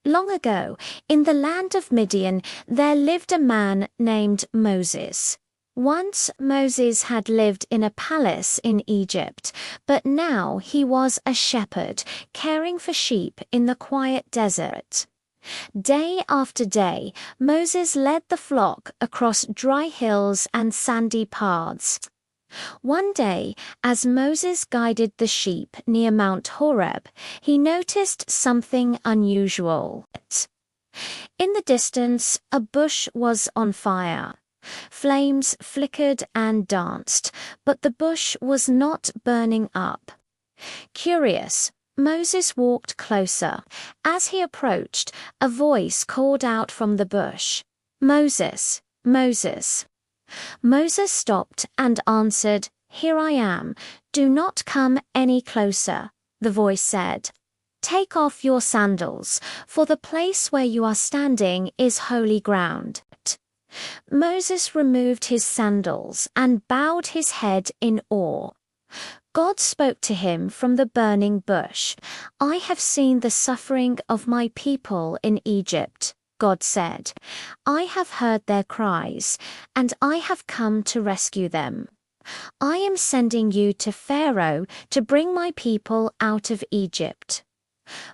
Long ago, in the land of Midian, there lived a man named Moses. Once Moses had lived in a palace in Egypt, but now he was a shepherd, caring for sheep in the quiet desert. Day after day, Moses led the flock across dry hills and sandy paths. One day, as Moses guided the sheep near Mount Horeb, he noticed something unusual. In the distance, a bush was on fire. Flames flickered and danced, but the bush was not burning up. Curious, Moses walked closer. As he approached, a voice called out from the bush, "Moses, Moses." Moses stopped and answered, "Here I am. Do not come any closer," the voice said. "Take off your sandals, for the place where you are standing is holy ground." Moses removed his sandals and bowed his head in awe. God spoke to him from the burning bush. "I have seen the suffering of my people in Egypt," God said. "I have heard their cries, and I have come to rescue them. I am sending you to Pharaoh to bring my people out of Egypt."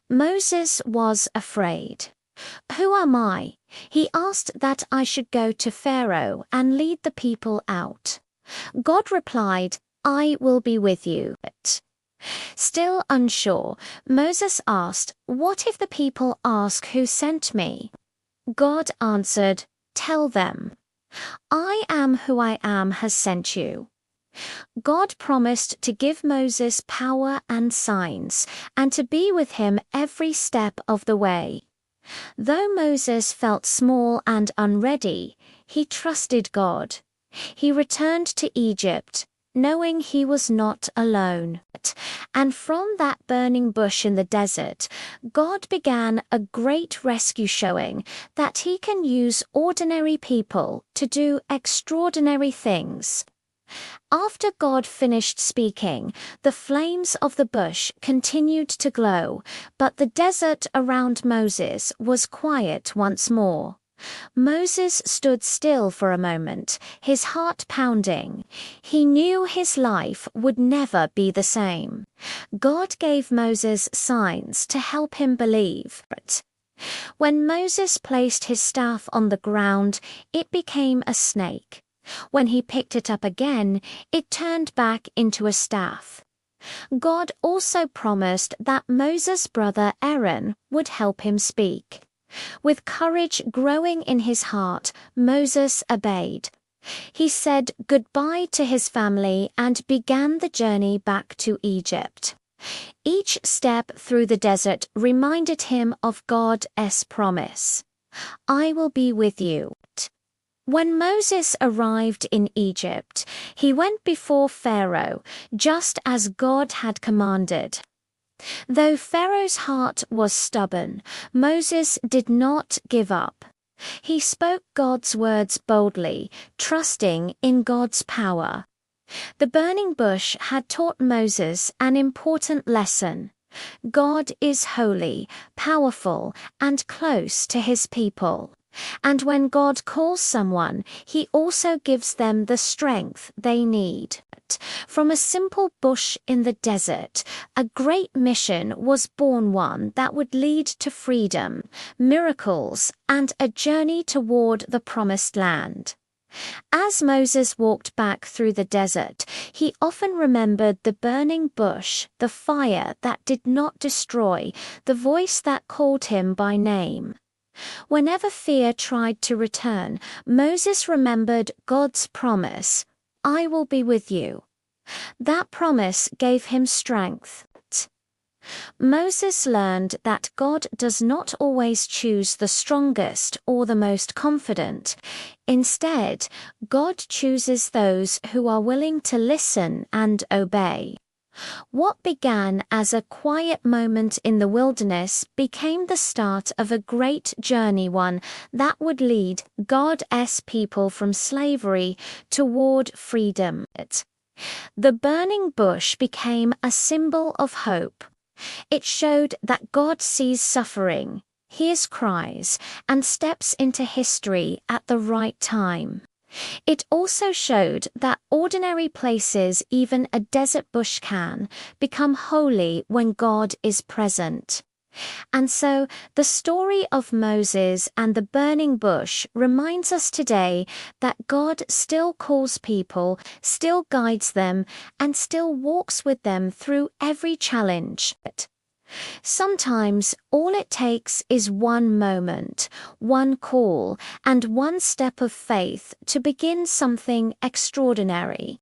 Moses was afraid. "Who am I?" he asked, "that I should go to Pharaoh and lead the people out?" God replied, "I will be with you." Still unsure, Moses asked, "What if the people ask who sent me?" God answered, "Tell them, I am who I am has sent you." God promised to give Moses power and signs, and to be with him every step of the way. Though Moses felt small and unready, he trusted God. He returned to Egypt, knowing he was not alone. And from that burning bush in the desert, God began a great rescue, showing that he can use ordinary people to do extraordinary things. After God finished speaking, the flames of the bush continued to glow, but the desert around Moses was quiet once more. Moses stood still for a moment, his heart pounding. He knew his life would never be the same. God gave Moses signs to help him believe. When Moses placed his staff on the ground, it became a snake. When he picked it up again, it turned back into a staff. God also promised that Moses' brother Aaron would help him speak. With courage growing in his heart, Moses obeyed. He said goodbye to his family and began the journey back to Egypt. Each step through the desert reminded him of God's promise. "I will be with you." When Moses arrived in Egypt, he went before Pharaoh, just as God had commanded. Though Pharaoh's heart was stubborn, Moses did not give up. He spoke God's words boldly, trusting in God's power. The burning bush had taught Moses an important lesson. God is holy, powerful, and close to his people. And when God calls someone, he also gives them the strength they need. From a simple bush in the desert, a great mission was born, one that would lead to freedom, miracles, and a journey toward the promised land. As Moses walked back through the desert, he often remembered the burning bush, the fire that did not destroy, the voice that called him by name. Whenever fear tried to return, Moses remembered God's promise, "I will be with you." That promise gave him strength. Moses learned that God does not always choose the strongest or the most confident. Instead, God chooses those who are willing to listen and obey. What began as a quiet moment in the wilderness became the start of a great journey, one that would lead God's people from slavery toward freedom. The burning bush became a symbol of hope. It showed that God sees suffering, hears cries, and steps into history at the right time. It also showed that ordinary places, even a desert bush, can become holy when God is present. And so, the story of Moses and the burning bush reminds us today that God still calls people, still guides them, and still walks with them through every challenge. Sometimes all it takes is one moment, one call, and one step of faith to begin something extraordinary.